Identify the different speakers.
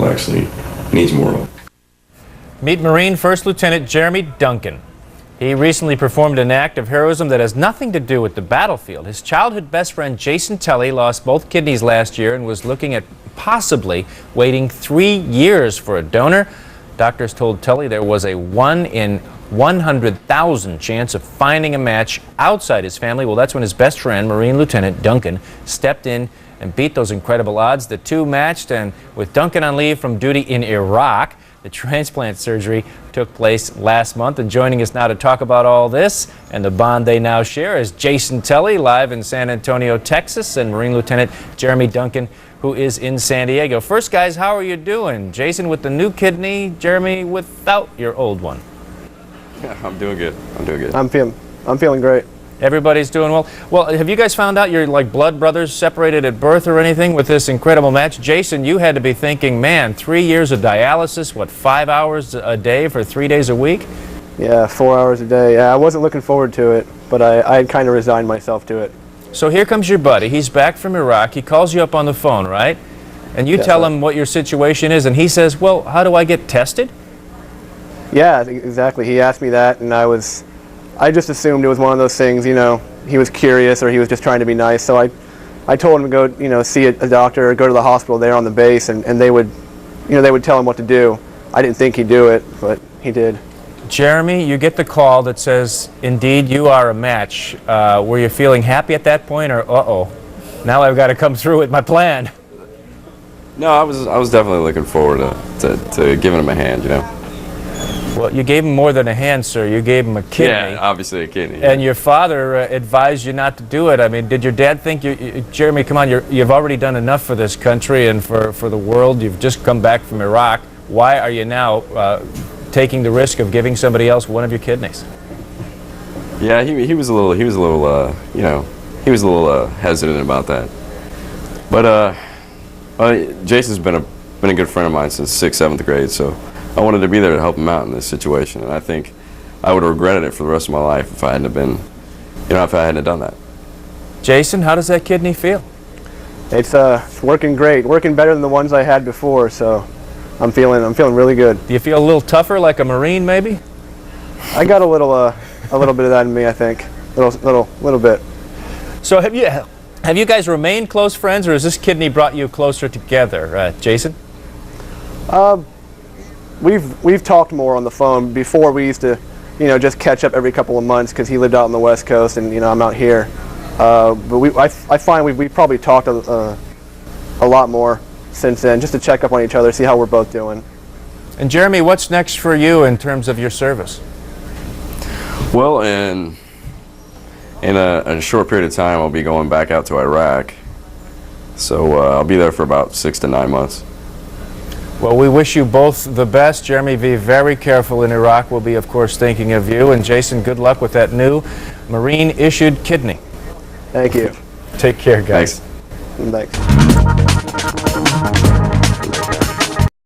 Speaker 1: world actually needs more of.
Speaker 2: Meet Marine First Lieutenant Jeremy Duncan. He recently performed an act of heroism that has nothing to do with the battlefield. His childhood best friend Jason Telly lost both kidneys last year and was looking at possibly waiting 3 years for a donor. Doctors told Telly there was a 1 in 100,000 chance of finding a match outside his family. Well, that's when his best friend, Marine Lieutenant Duncan, stepped in and beat those incredible odds. The two matched, and with Duncan on leave from duty in Iraq, the transplant surgery took place last month. And joining us now to talk about all this and the bond they now share is Jason Telly, live in San Antonio, Texas, and Marine Lieutenant Jeremy Duncan, who is in San Diego. First, guys, how are you doing? Jason with the new kidney, Jeremy without your old one.
Speaker 1: Yeah, I'm doing good. I'm doing good.
Speaker 3: I'm feeling great.
Speaker 2: Everybody's doing well. Well, have you guys found out you're like blood brothers, separated at birth or anything with this incredible match? Jason, you had to be thinking, man, 3 years of dialysis, what, 5 hours a day for 3 days a week?
Speaker 3: Yeah, 4 hours a day. Yeah, I wasn't looking forward to it, but I had kind of resigned myself to it.
Speaker 2: So here comes your buddy. He's back from Iraq. He calls you up on the phone, right? And you tell him what your situation is, and he says, well, how do I get tested?
Speaker 3: Yeah, exactly. He asked me that, and I just assumed it was one of those things, you know, he was curious or he was just trying to be nice. So I told him to go, you know, see a doctor or go to the hospital there on the base, and they would, you know, they would tell him what to do. I didn't think he'd do it, but he did.
Speaker 2: Jeremy, you get the call that says, indeed, you are a match. Were you feeling happy at that point, or uh-oh, now I've got to come through with my plan?
Speaker 1: No, I was definitely looking forward to giving him a hand, you know.
Speaker 2: Well, you gave him more than a hand, sir. You gave him a kidney.
Speaker 1: Yeah, obviously a kidney. Yeah.
Speaker 2: And your father advised you not to do it. I mean, did your dad think, Jeremy, come on, you've already done enough for this country and for the world. You've just come back from Iraq. Why are you now taking the risk of giving somebody else one of your kidneys?
Speaker 1: Yeah, he was a little you know, he was a little hesitant about that. But Jason's been a good friend of mine since 6th, 7th grade, so I wanted to be there to help him out in this situation, and I think I would have regretted it for the rest of my life if I hadn't been, you know, if I hadn't done that.
Speaker 2: Jason, how does that kidney feel?
Speaker 3: It's working great, working better than the ones I had before. So I'm feeling really good.
Speaker 2: Do you feel a little tougher, like a Marine, maybe?
Speaker 3: I got a little bit of that in me, I think, little bit.
Speaker 2: So have you guys remained close friends, or has this kidney brought you closer together, Jason?
Speaker 3: We've talked more on the phone. Before we used to, you know, just catch up every couple of months because he lived out on the West Coast and, you know, I'm out here. But I find we've probably talked a lot more since then, just to check up on each other, see how we're both doing.
Speaker 2: And Jeremy, what's next for you in terms of your service?
Speaker 1: Well, in a short period of time, I'll be going back out to Iraq. So I'll be there for about 6 to 9 months.
Speaker 2: Well, we wish you both the best. Jeremy, be very careful in Iraq. We'll be, of course, thinking of you. And Jason, good luck with that new Marine-issued kidney.
Speaker 3: Thank you.
Speaker 2: Take care, guys.
Speaker 3: Thanks.